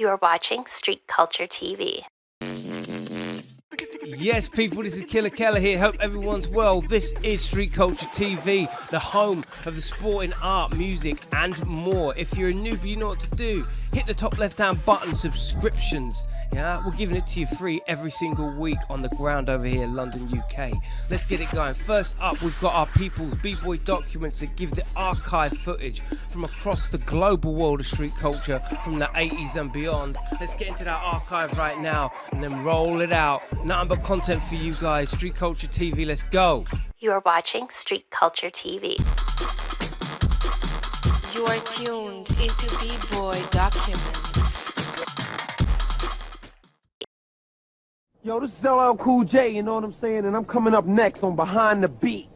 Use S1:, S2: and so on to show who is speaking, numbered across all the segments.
S1: You are watching Street Culture TV.
S2: Yes, people, this is Killa here. Hope everyone's well. This is Street Culture TV, the home of the sporting art, music, and more. If you're a newbie, you know what to do. Hit the top left-hand button, subscriptions. Yeah, we're giving it to you free every single week on the ground over here in London, UK. Let's get it going. First up, we've got our people's B-boy documents that give the archive footage from across the global world of street culture from the 80s and beyond. Let's get into that archive right now and then roll it out. Nothing but content for you guys. Street Culture TV, let's go.
S1: You are watching Street Culture TV.
S3: You are tuned into B-boy documents.
S4: Yo, this is LL Cool J, you know what I'm saying? And I'm coming up next on Behind the Beat.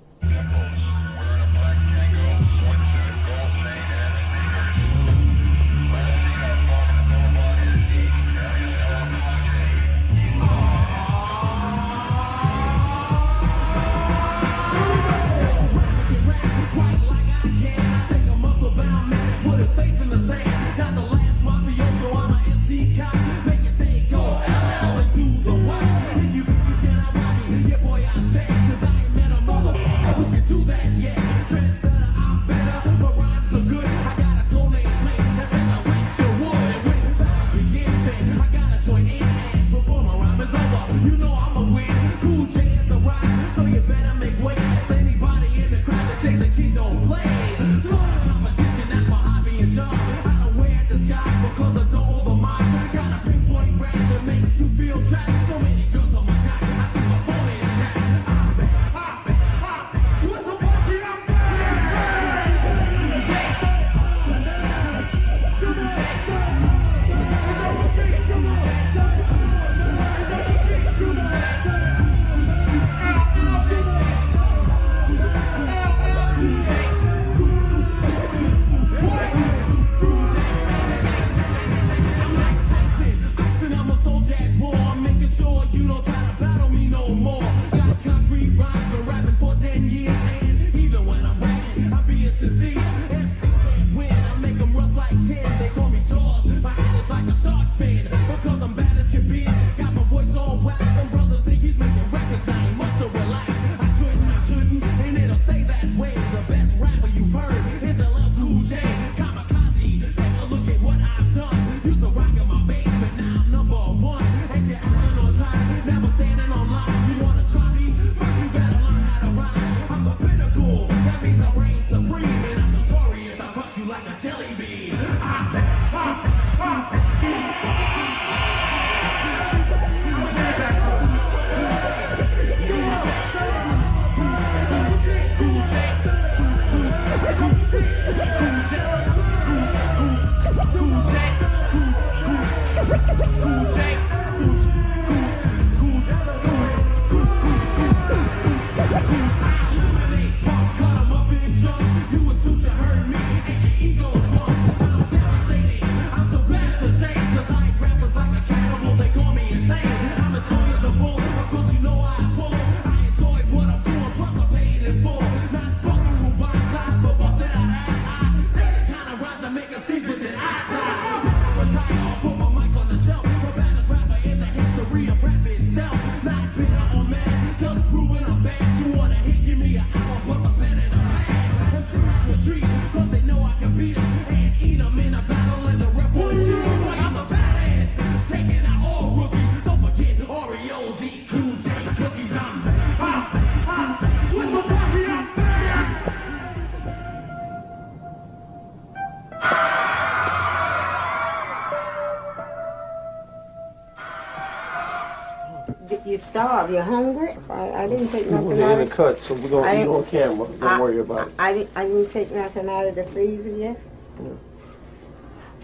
S5: You starved. You're hungry? I didn't take nothing
S4: We're
S5: out
S4: in
S5: of
S4: the cut, so we're going to eat on camera. Don't worry about it.
S5: I didn't take nothing out of the freezer yet?
S4: Yeah.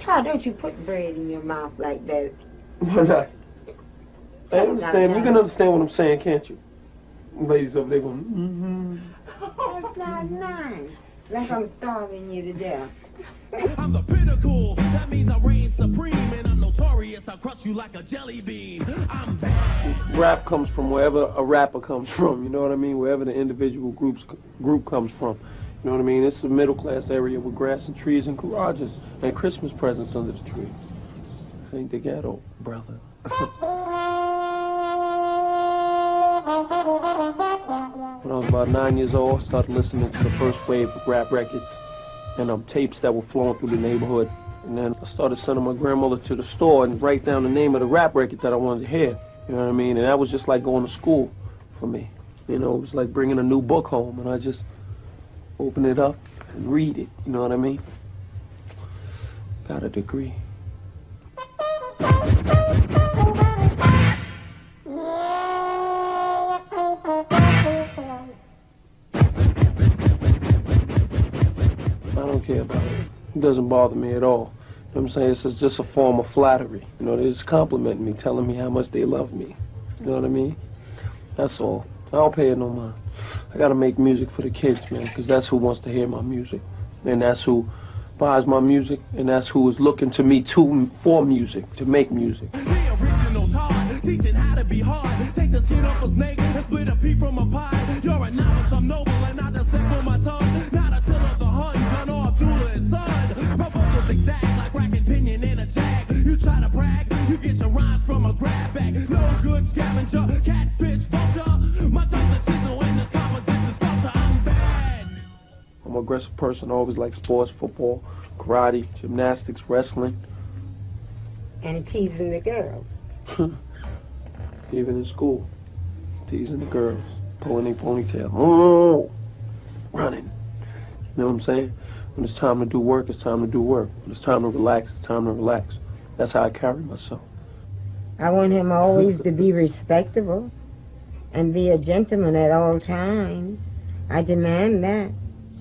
S5: Child, don't you put bread in your mouth like that.
S4: Why not? I understand. You can understand what I'm saying, can't you? Ladies over there going,
S5: That's not nice. Like I'm starving you to death.
S6: I'm the pinnacle, that means I reign supreme, and I'm notorious, I'll crush you like a jelly bean. I'm bad.
S4: Rap comes from wherever a rapper comes from, you know what I mean? Wherever the individual group comes from. You know what I mean? It's a middle class area with grass and trees and garages and Christmas presents under the tree. This ain't the ghetto, brother. When I was about 9 years old, I started listening to the first wave of rap records and tapes that were flowing through the neighborhood. And then I started sending my grandmother to the store and write down the name of the rap record that I wanted to hear. You know what I mean? And that was just like going to school for me. You know, it was like bringing a new book home, and I just open it up and read it. You know what I mean? Got a degree. I don't care about it. It doesn't bother me at all. You know what I'm saying? It's just a form of flattery. You know, they're just complimenting me, telling me how much they love me. You know what I mean? That's all. I don't pay it no mind. I gotta make music for the kids, man, because that's who wants to hear my music. And that's who buys my music, and that's who is looking to me for music, to make music.
S6: The original Todd, teaching how to be hard. Take the skin off a snake and split a pea from a pie. You're a novice, I'm noble, and not the sick on my tongue. Not a till of the hunt, gun or Abdullah and son. My vocals exact like racking pinion in a jag. You try to brag, you get your rhymes from a grab bag. No good scavenger, catfish, vulture. My tongue's a chisel and this composition sculpture. I'm bad.
S4: I'm an aggressive person. I always like sports, football, karate, gymnastics, wrestling.
S5: And teasing the girls.
S4: Even in school, teasing the girls, pulling their ponytail. Oh, running. You know what I'm saying? When it's time to do work, it's time to do work. When it's time to relax, it's time to relax. That's how I carry myself.
S5: I want him always to be respectable and be a gentleman at all times. I demand that.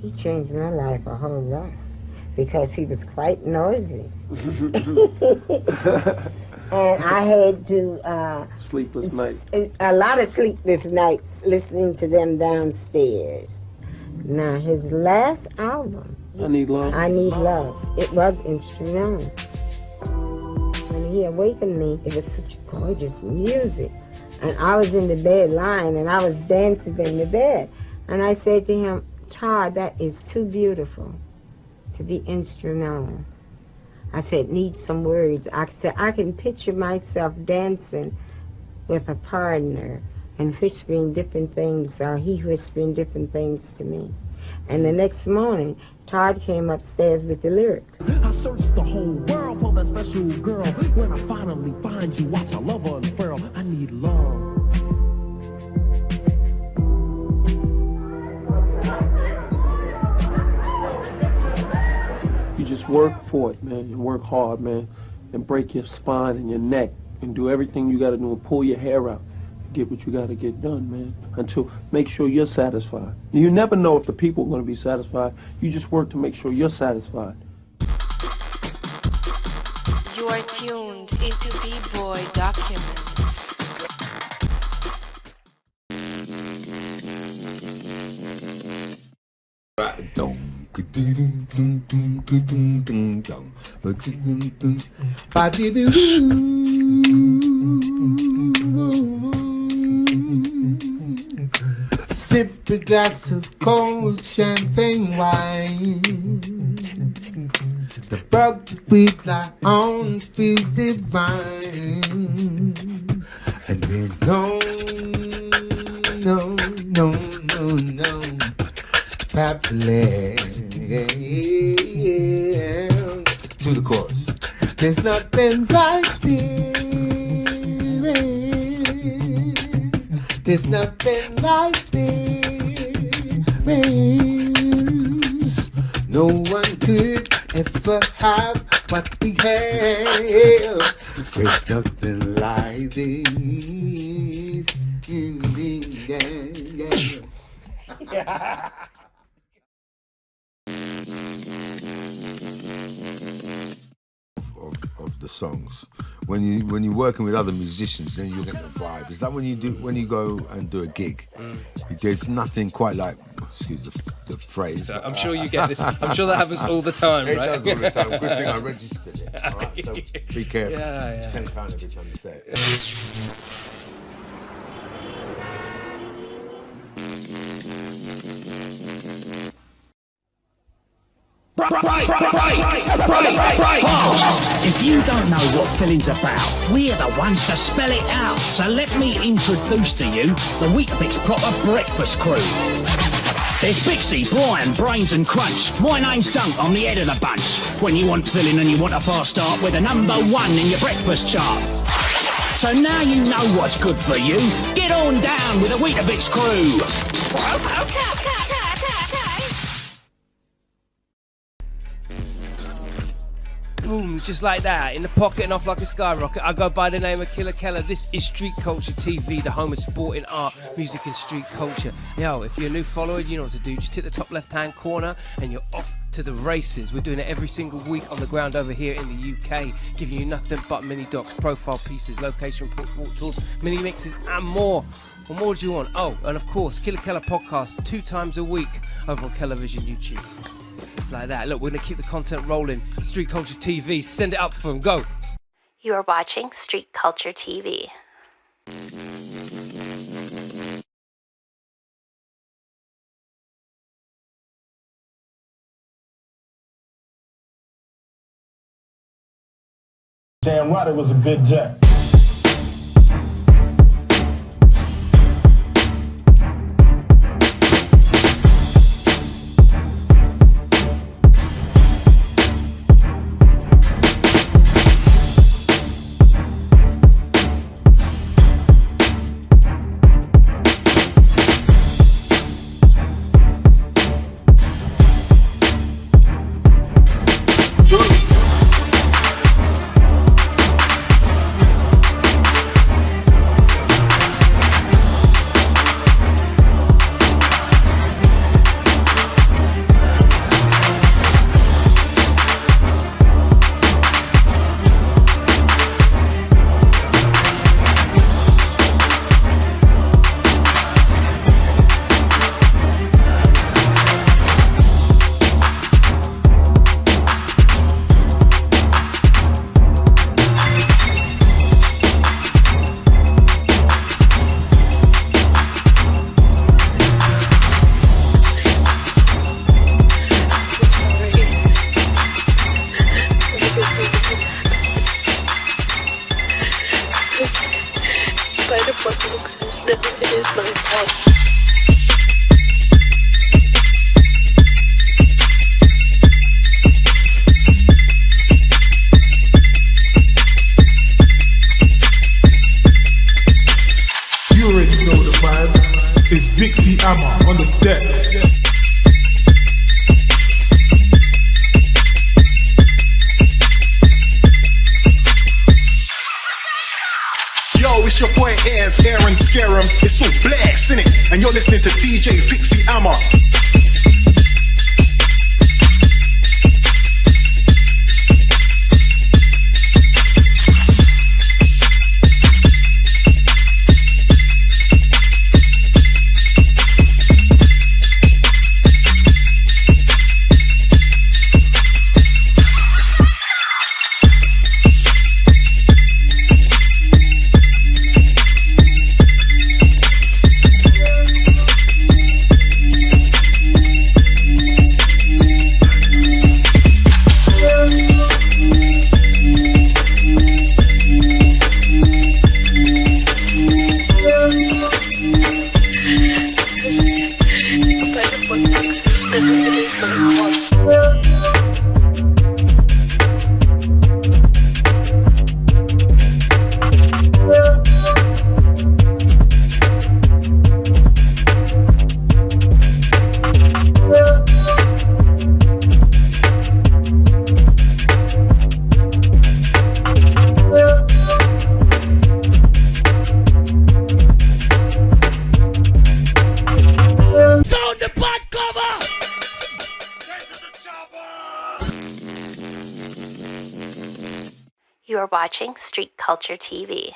S5: He changed my life a whole lot because he was quite noisy. And I had to...
S4: Sleepless nights.
S5: A lot of sleepless nights listening to them downstairs. Now, his last album,
S4: I Need Love.
S5: I Need Love, it was instrumental. When he awakened me, it was such gorgeous music. And I was in the bed lying, and I was dancing in the bed. And I said to him, Todd, that is too beautiful to be instrumental. I said, need some words. I said, I can picture myself dancing with a partner and whispering different things, he whispering different things to me. And the next morning, Todd came upstairs with the lyrics.
S6: I searched the whole world for that special girl. When I finally find you, watch a love unfurl. I need love.
S4: You just work for it, man. You work hard, man. And break your spine and your neck. And do everything you got to do and pull your hair out. Get what you got to get done, man. Until make sure you're satisfied. You never know if the people are going to be satisfied. You just work to make sure you're satisfied.
S3: You are tuned into B-Boy Documents.
S7: Sip a glass of cold champagne wine. The bug we lie on feels divine. And there's no pathway to the chorus. There's nothing like this. There's nothing like this. No one could ever have what we have. There's nothing like this. Yeah. Of the songs, when you're working with other musicians, then you get the vibe. Is that when you go and do a gig? There's nothing quite like, excuse the phrase.
S2: So I'm sure you get this. I'm sure that happens all the time, right?
S7: It does all the time. Good thing I registered it. All right? So be careful.
S2: Yeah.
S7: £10 every time you say it.
S8: If you don't know what filling's about, we're the ones to spell it out. So let me introduce to you the VICXXI proper breakfast crew. There's Bixie, Brian, Brains and Crunch. My name's Dunk, I'm the head of the bunch. When you want filling and you want a fast start, we're the #1 in your breakfast chart. So now you know what's good for you. Get on down with the VICXXI crew.
S2: Boom, just like that, in the pocket and off like a skyrocket. I go by the name of Killa. This is Street Culture TV, the home of sporting art, music and street culture. Yo, if you're a new follower, you know what to do. Just hit the top left-hand corner and you're off to the races. We're doing it every single week on the ground over here in the UK, giving you nothing but mini docs, profile pieces, location reports, walk tours, mini mixes and more. What more do you want? Oh, and of course, Killa podcast 2 times a week over on Television YouTube. Just like that. Look, we're going to keep the content rolling. Street Culture TV, send it up for them. Go.
S1: You are watching Street Culture TV.
S6: Damn right, it was a good jack.
S9: VICXXI on the deck.
S10: Yo, it's your boy Airs, Aaron Scarum. It's all blacks, innit? And you're listening to DJ VICXXI.
S1: You are watching Street Culture TV.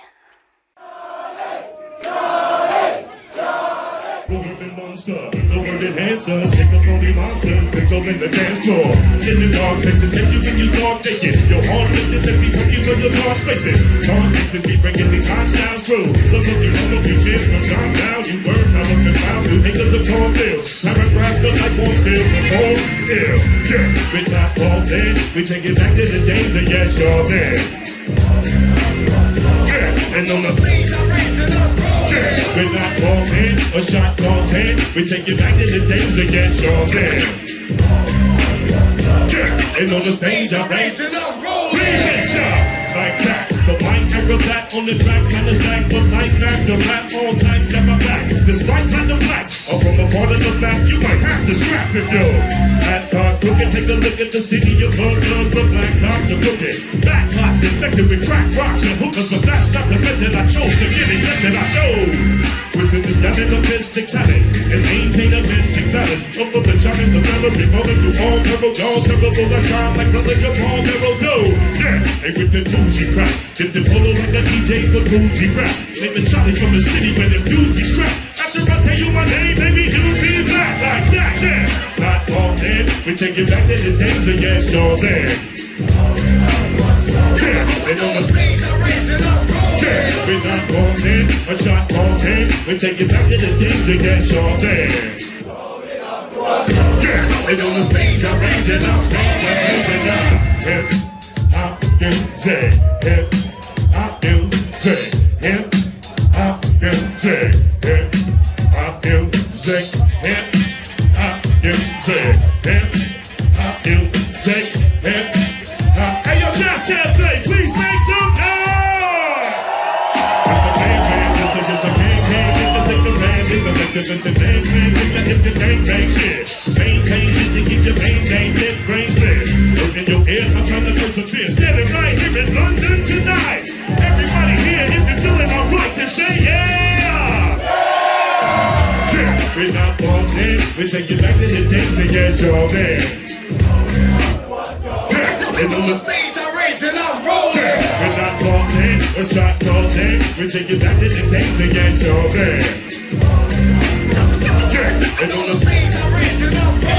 S6: Charlie, Charlie, Charlie. monster. The word enhancer, shake the bony monsters, controlling the dance floor. In the dark places, hit you when you start thinking. Your heart races and be cooking for your dark spaces. Dark places be bringing these hot styles through. Some of you cheers from time down. You learn how to confound you haters of cornfields. Paragraphs go like one still perform ill. Yeah, with that ball then, we take it back to the days of yes, y'all then. Yeah, and on the stage I raise it up. Yeah, with that ball then, a shot ball then, we take it back to the days of yes, y'all then. Yeah, and on the stage I raise it up. VICXXI, like that. The white arrow black on the track, kind of stack, but like that, the rap all time step up back. Despite platinum blacks, or from the part of the back, you might have to scrap it, yo. That's card cooking, take a look at the city of buggers, but black cops are cooking. Black clots infected with crack rocks and hookers, but that's not the method I chose to get it, that I chose. Twisting this down in a mystic talent, and maintain a mystic balance. Up of the challenge, the melody, rolling through all terrible, all terrible, I shine like knowledge of all narrow dough. Yeah, and with the bougie crap. Dip the polo like a DJ for bougie rap. Name is Charlie from the city where the dudes be strapped. After I tell you my name, baby, you be black like that, yeah. Not all then, we take it back to the days of yes, y'all then. Yeah, and on the stage I raise it up, yeah, we're not all then, a shot all then, we take it back to the days of yes, y'all then. Yeah, and on the stage I raise it up, hip hop music, hip hop music, hip hop music, hip hop music, hip hop music, hip hop music, hip hop. Hey, yo, Jazz Cafe, please make some noise! Just a gang, this ain't the band, it's the magnificent bang, hit the bang shit. Maintain shit to keep your main hit brain split. Look in your ear, I'm trying to persevere. Standing right here in London tonight. Everybody here, if you're feeling alright, then say yeah! Yeah, we're not born in, we take it back to the days and yes, y'all there. Yeah, and on the stage I rage and I'm rolling. Yeah, we're not born in, a shot called in, we take it back to the days and yes, y'all there. Yeah, and on the stage I rage and I'm rolling.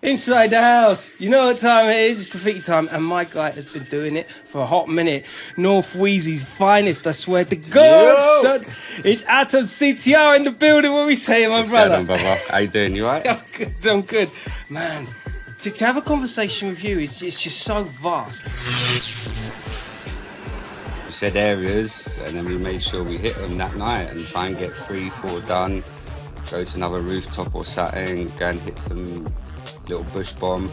S2: Inside the house, you know what time it is, it's graffiti time, and my guy has been doing it for a hot minute. North Wheezy's finest, I swear to God, son. It's Atom CTR in the building, what we say, my brother?
S11: On, brother? How you doing, you right?
S2: I'm good. Man, to have a conversation with you, it's just so vast.
S11: We said areas, and then we made sure we hit them that night and try and get 3-4 done, go to another rooftop or something, go and hit some little bush bomb.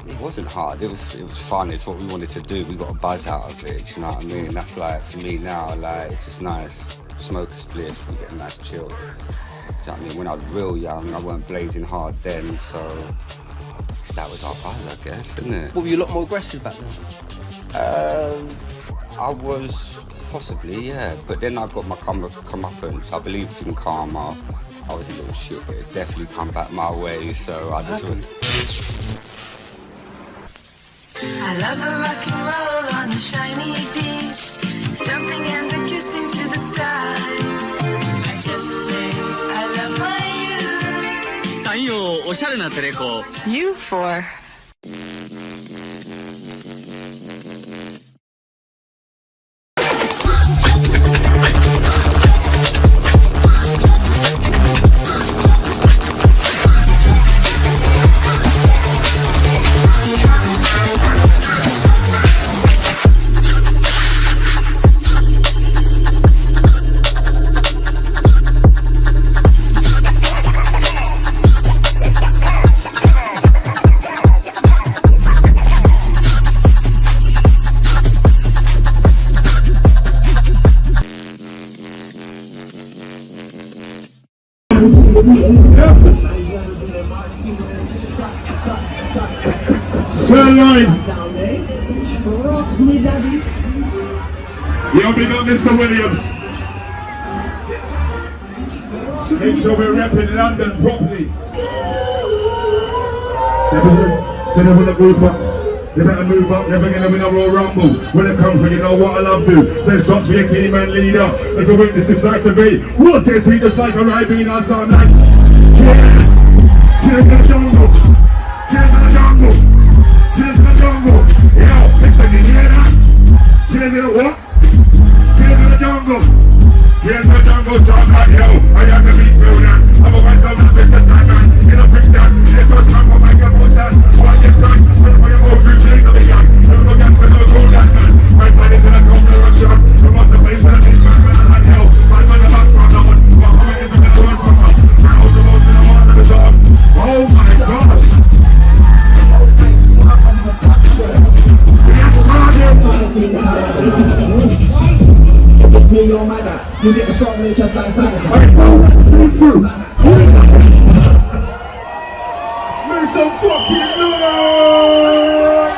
S11: It wasn't hard, it was fun, it's what we wanted to do. We got a buzz out of it, you know what I mean? That's like, for me now, like, it's just nice. Smoke a spliff, we get a nice chill. Do you know what I mean? When I was real young, I weren't blazing hard then, so that was our buzz, I guess, isn't it?
S2: Well, were you a lot more aggressive back then?
S11: I was, possibly, yeah, but then I got my comeuppance. I believe in karma. I was a little shit, but it definitely come back my way, so I just went.
S12: I love a rock and roll on a shiny beach, jumping and a kissing to the sky. I just say I love my youth. サインをおしゃれなテレコ。You for.
S9: Sirloin. Yo, big up Mr. Williams. Make sure we're repping London properly. So they wanna group up. They better move up, never gonna win a Royal Rumble. When it comes for you know what I love do. Send shots for your team and leader. Like a witness decide to be. What's this sweet just like a ribene or something like. Yeah! Cheers to the jungle! Cheers to the jungle! Cheers to the jungle! Yo, listen, you hear that? Cheers to the what? Cheers to the jungle! Cheers to the jungle, sound like yo! I have to be through that. Otherwise, don't respect the Sandman. In a big stand, it was time for my girl stand. What you done? When for your old three days of the young. Never go down to no cool that man. My side is in a corner of shot. From off the face with a big man, man, like hell. My man, the back from now on. But I'm going into the doors from us. Now, the most in the water of the dog. Oh my gosh!
S13: If it's me or my dad, you get the strong in the chest like Santa.
S9: Make some fucking noise!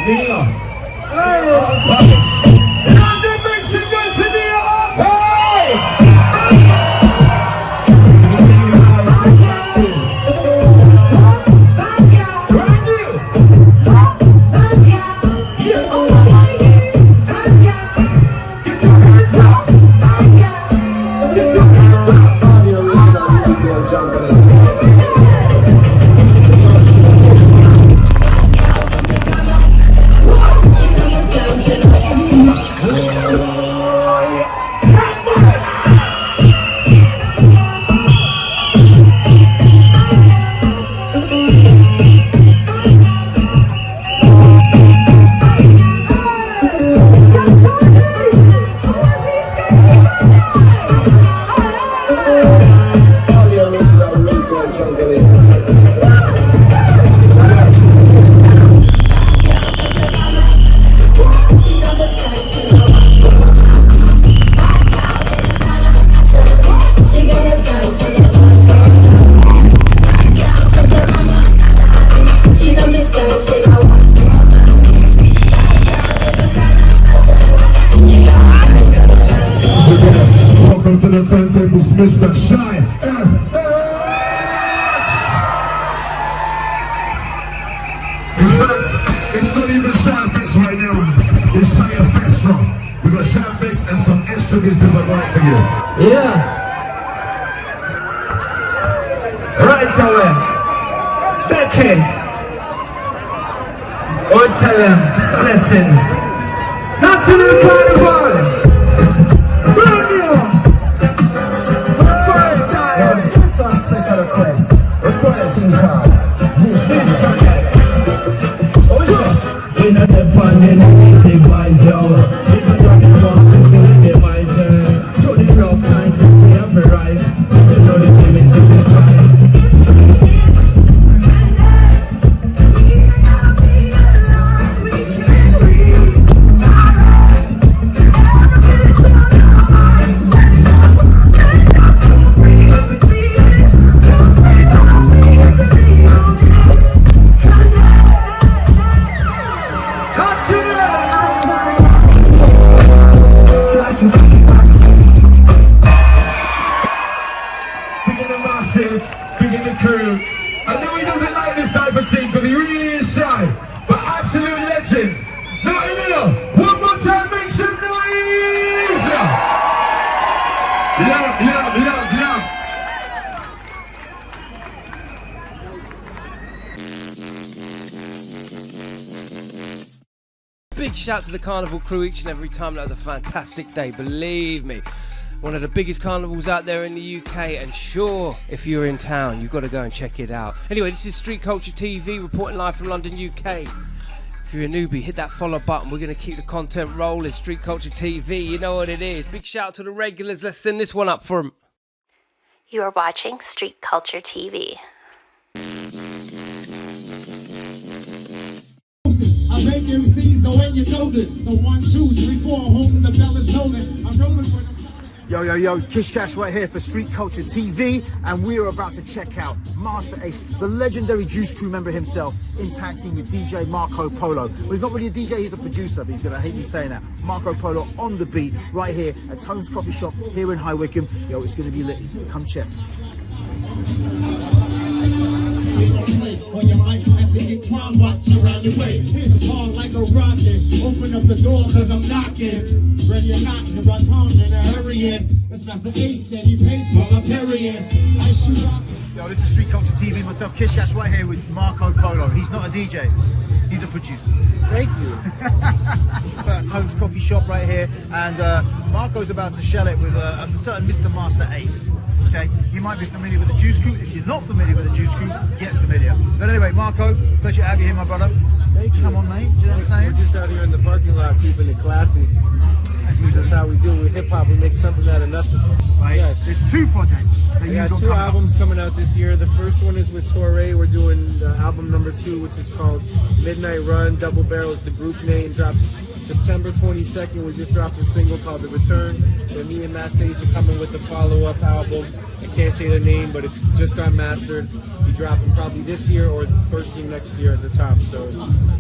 S9: Nina. Hey! London makes it good for Nina. Welcome to the turntables, Mr. Shy FX. In fact, it's not even Shy FX right now. It's Shy FX from. We got Shy FX and some extra business I got for you.
S14: Yeah. Right away. Becky. Or tell him blessings. Not to the carnival. Brand new. FREESTYLE. This one special request. Requesting card. This we know the band in the native vibes, yo. If you don't want to see the vibes, through the rough times, we have to rise. You know the limit to this life.
S2: Big shout to the Carnival crew each and every time. That was a fantastic day, believe me. One of the biggest carnivals out there in the UK, and sure, if you're in town, you've got to go and check it out. Anyway, this is Street Culture TV, reporting live from London, UK. If you're a newbie, hit that follow button. We're going to keep the content rolling. Street Culture TV, you know what it is. Big shout out to the regulars. Let's send this one up for them.
S1: You are watching Street Culture TV.
S6: I make MCs, so when you know this. So 1, 2, 3, 4, home the bell is tolling. I'm rolling with them.
S15: Yo, Kish Kash right here for Street Culture TV, and we are about to check out Master Ace, the legendary Juice Crew member himself, in tag team with DJ Marco Polo. Well, he's not really a DJ, he's a producer, but he's gonna hate me saying that. Marco Polo on the beat, right here at Tone's Coffee Shop here in High Wycombe. Yo, it's gonna be lit. Come check.
S6: On your mic, you have to get crime watch around your way. Hit hard like a rocket. Open up the door, cause I'm knocking. Ready or not, here I come in a hurrying. It's Master Ace, steady pace, while I'm parrying. I shoot off.
S15: Yo, this is Street Culture TV, myself, Kish Kash, right here with Marco Polo. He's not a DJ, he's a producer. Thank you. Tone's Coffee Shop right here, and Marco's about to shell it with a certain Mr. Master Ace. Okay, you might be familiar with the Juice Crew. If you're not familiar with the Juice Crew, get familiar. But anyway, Marco, pleasure to have you here, my brother. Thank you. Come on, mate. Do you know what I'm saying?
S16: We're just out here in the parking lot, keeping it classy. That's how we do it. With hip hop, we make something out of nothing.
S15: Right. Yes. There's 2 projects that
S16: we got 2 albums coming out this year. The first one is with Torre. We're doing album number 2, which is called Midnight Run. Double Barrels, the group name, drops September 22nd. We just dropped a single called The Return. And me and Master Ace are coming with the follow-up album. I can't say the name, but it's just got mastered. We drop them probably this year or the first thing next year at the top. So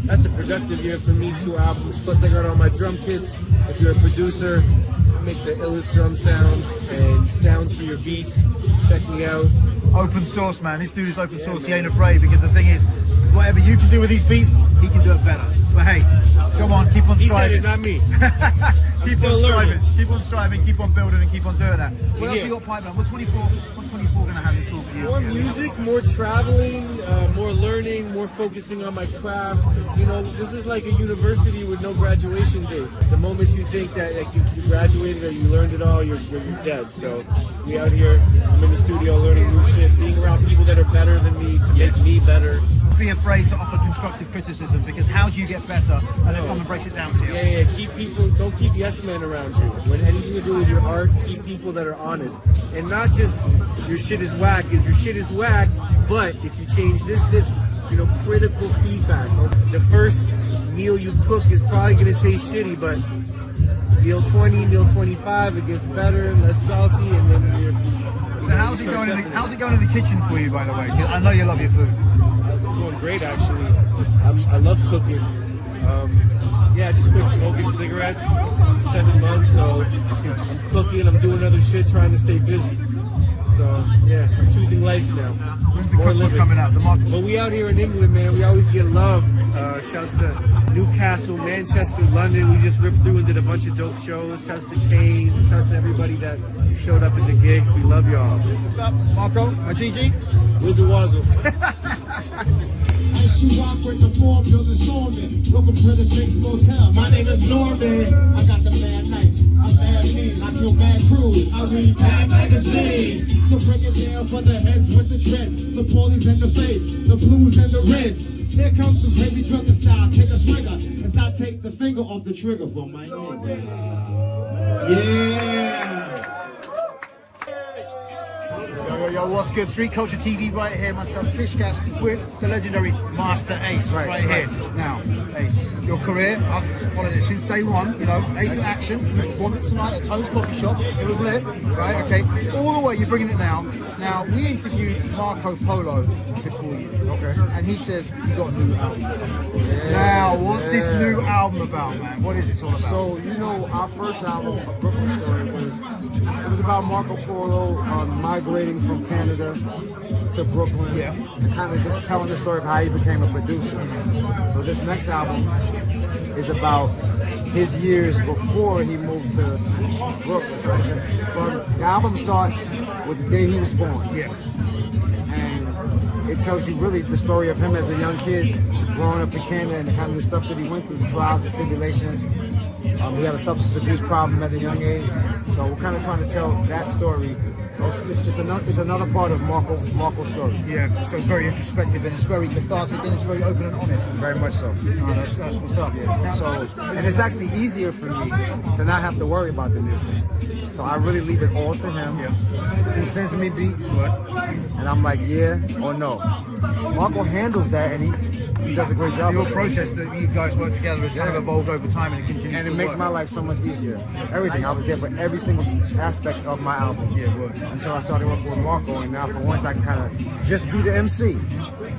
S16: that's a productive year for me, 2 albums. Plus I got all my drum kits. If you're a producer, I make the illest drum sounds and sounds for your beats. Check me out.
S15: Open source, man. This dude is open source. He ain't afraid, because the thing is, whatever you can do with these beats, he can do it better. But hey, come on, keep on striving.
S16: He said it, not me.
S15: Keep on striving, keep on striving, keep on building, and keep on doing that. What else you got pipeline? What's 24 gonna have in store for you?
S16: More music, more traveling, more learning, more focusing on my craft. You know, this is like a university with no graduation date. The moment you think that like, you graduated or you learned it all, you're dead. So we out here, I'm in the studio learning new shit, being around people that are better than me to make me better.
S15: Be afraid to offer constructive criticism, because how do you get better unless someone breaks it down to you?
S16: Yeah, don't keep yes men around you. When anything to do with your art, keep people that are honest. And not just your shit is whack, is your shit is whack, but if you change this, you know, critical feedback. The first meal you cook is probably gonna taste shitty, but meal 20, meal 25, it gets better, less salty, and then you're...
S15: So how's it going in the kitchen for you, by the way? I know you love your food.
S16: It's going great, actually. I love cooking. Yeah, I just quit smoking cigarettes 7 months, so I'm cooking, I'm doing other shit, trying to stay busy. So, yeah, I'm choosing life now.
S15: When's the cookbook coming out? The market?
S16: But we out here in England, man, we always get love. Shouts to Newcastle, Manchester, London. We just ripped through and did a bunch of dope shows. Shouts to Kane. Shouts to everybody that showed up at the gigs. We love y'all.
S15: What's up, Marco? My GG?
S16: Wizard Wazzle.
S6: As you walk with the 4 building storming. Welcome to the Big Motel. My name is Norman. I got the mad knife. I'm mad mean. I kill mad crews. I read bad magazine. So break it down for the heads with the dreads, the polies in the face, the blues and the reds. Here comes the crazy drunken style. Take a swigger as I take the finger off the trigger for my nigga. Yeah.
S15: Yo, what's good? Street Culture TV right here. Myself, Kish Kash, with the legendary Master Ace right here. Now, Ace, your career, I've followed it since day one. You know, Ace in action. You performed it tonight at Tone's Coffee Shop. It was lit, right? Okay. All the way, you're bringing it now. Now, we interviewed Marco Polo before you. Okay. And he says you got a new album. Yeah. Now, what's this new album about, man? What is this all about?
S17: So, you know, our first album, A Brooklyn Story, was about Marco Polo migrating from Canada to Brooklyn, and kind of just telling the story of how he became a producer. So this next album is about his years before he moved to Brooklyn. So the album starts with the day he was born. And it tells you really the story of him as a young kid growing up in Canada and kind of the stuff that he went through, the trials and tribulations. He had a substance abuse problem at a young age. So we're kind of trying to tell that story. So it's another part of Marco's story.
S15: Yeah, so it's very introspective and it's very cathartic and it's very open and honest.
S17: Very much so.
S15: Oh, that's what's up.
S17: Yeah. So, and it's actually easier for me to not have to worry about the music. So I really leave it all to him. He sends me beats, and I'm like, yeah or no. Marco handles that, and he does a great job.
S15: Your process that you guys work together has kind of evolved over time, and it continues.
S17: And it makes my life so much easier. Everything. I was there for every single aspect of my album. Until I started working with Marco, and now for once I can kind of just be the MC,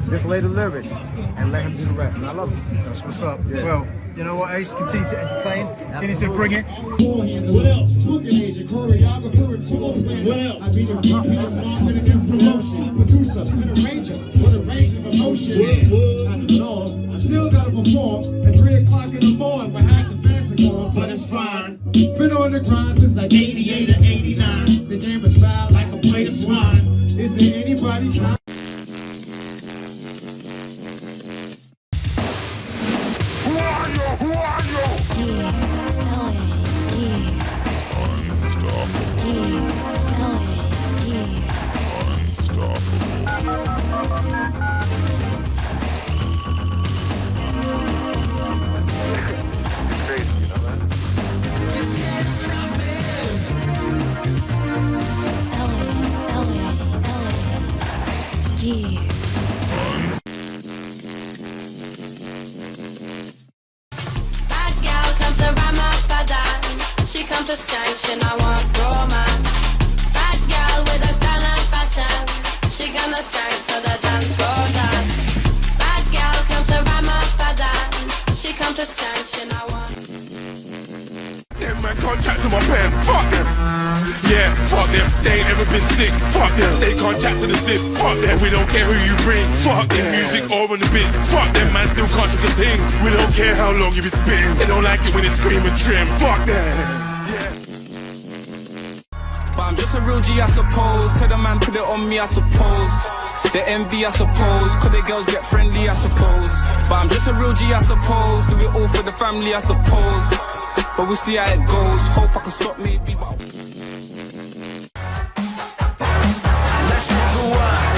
S17: just lay the lyrics, and let him do the rest. And I love it.
S15: That's what's up. Well, you know what, Ace? Continue to entertain. Continue to bring it.
S18: What else? Booking agent, choreographer, and tour planner. What else? I be the VP of marketing and promotion, producer and arranger with a range of emotions. After it all, I still gotta perform at 3 o'clock in the morning, but half the fans are gone, but it's fine. Been on the grind since like 88 or 89. The game is foul like a plate of swine. Is there anybody trying?
S3: Station, I want romance. Bad girl with a style and fashion. She gonna start to the dance floor dance. Bad girl come to Ramadan. She come to station, I want.
S19: Them man contract to my pen, fuck them. Yeah, fuck them. They ain't ever been sick, fuck them. They can't chat to the sip, fuck them. We don't care who you bring, fuck them. Music or on the bits, fuck them. Man still can't trick a thing. We don't care how long you been spitting. They don't like it when it's screaming trim, fuck them.
S20: But I'm just a real G, I suppose. Tell the man put it on me, I suppose. The envy, I suppose. Could the girls get friendly, I suppose. But I'm just a real G, I suppose. Do it all for the family, I suppose. But we'll see how it goes. Hope I can stop maybe, but let's get to work.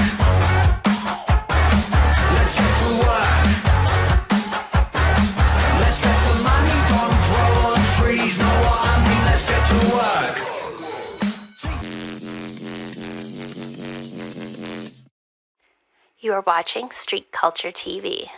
S20: Let's get to work. Let's get to money, don't grow on trees. Know what I mean? Let's get to work.
S1: You are watching Street Culture TV.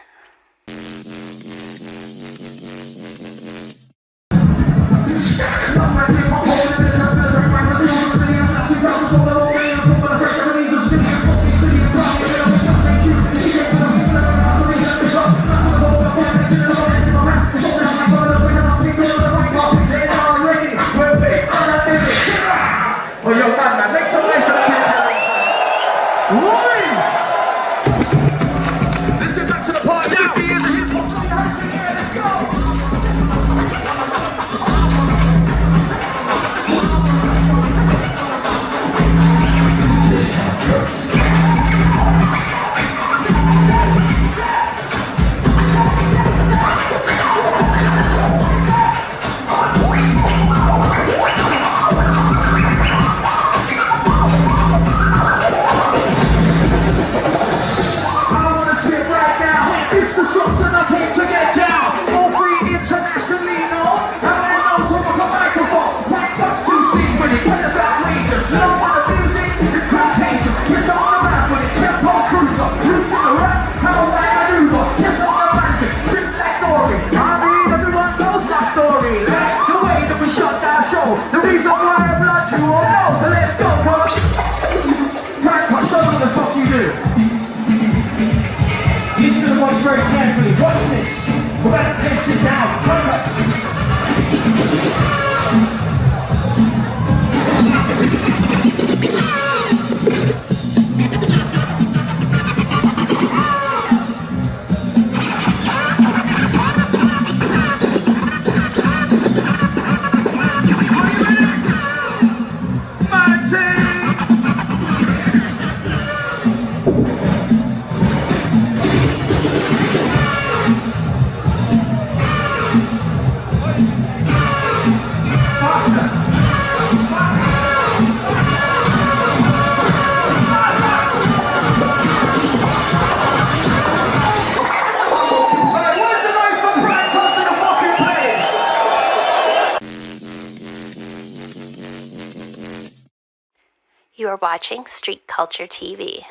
S14: Very carefully. Watch this. We're about to take shit down.
S1: You are watching Street Culture TV.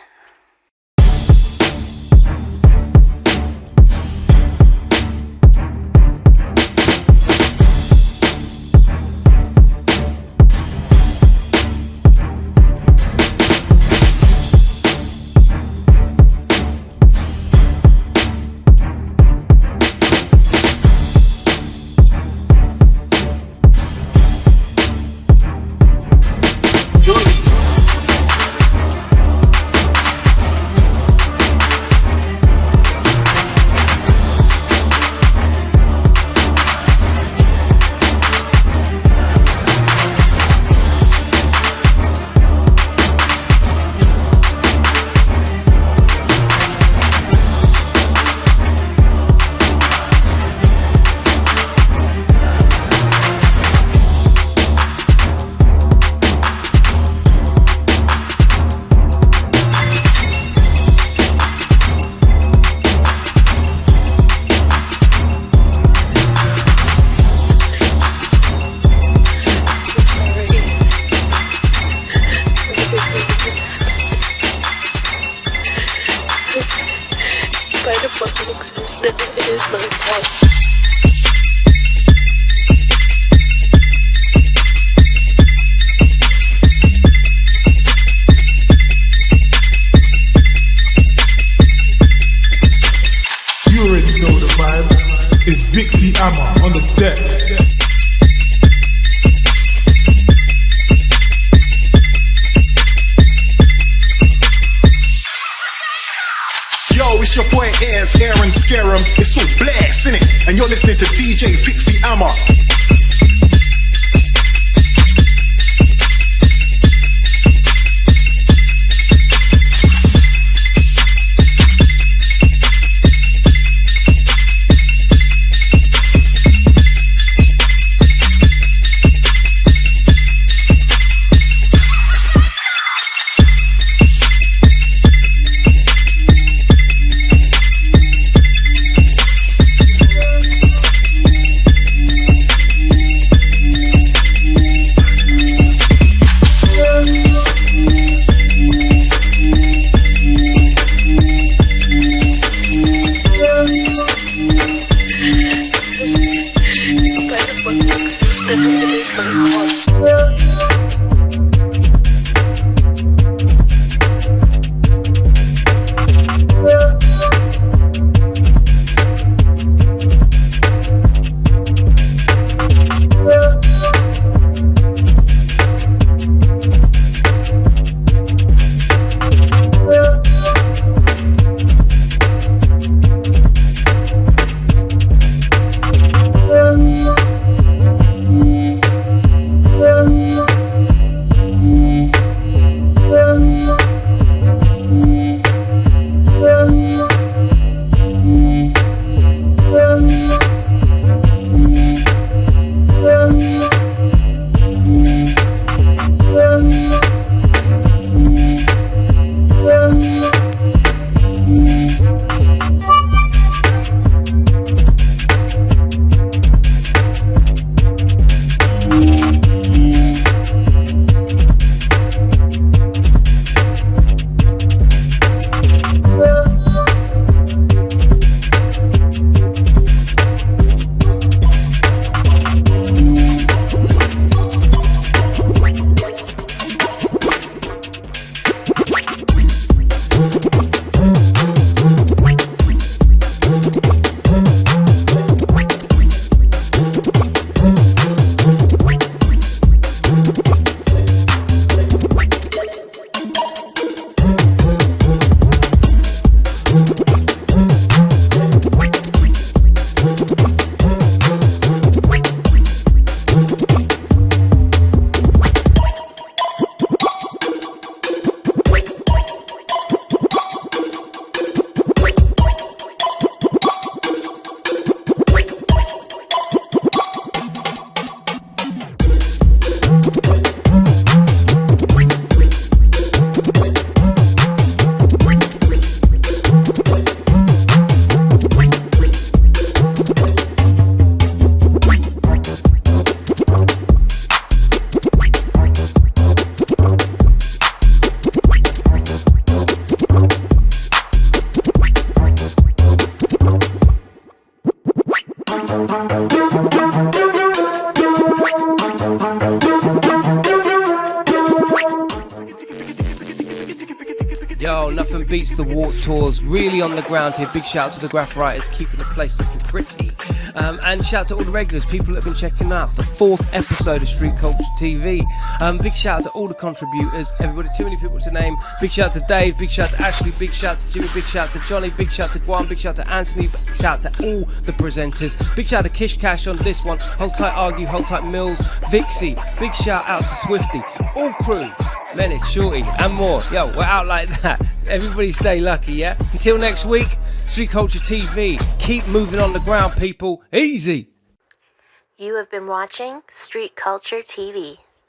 S19: It's VICXXI on the decks.
S10: Yo, it's your boy Aaron Scarum. It's all blacks, innit? And you're listening to DJ VICXXI.
S2: Graffin Beats the Warp Tours, really on the ground here. Big shout out to the graph writers, keeping the place looking pretty. And shout out to all the regulars, people that have been checking out the 4th episode of Street Culture TV. Big shout out to all the contributors, everybody, too many people to name. Big shout out to Dave, big shout out to Ashley, big shout out to Jimmy, big shout out to Johnny, big shout out to Guam, big shout out to Anthony, big shout out to all the presenters. Big shout out to Kish Kash on this one. Hold tight Argue, hold tight Millz, VICXXI. Big shout out to Swifty, all crew, Menace, Shorty, and more. Yo, we're out like that. Everybody stay lucky, yeah? Until next week, Street Culture TV. Keep moving on the ground, people. Easy.
S1: You have been watching Street Culture TV.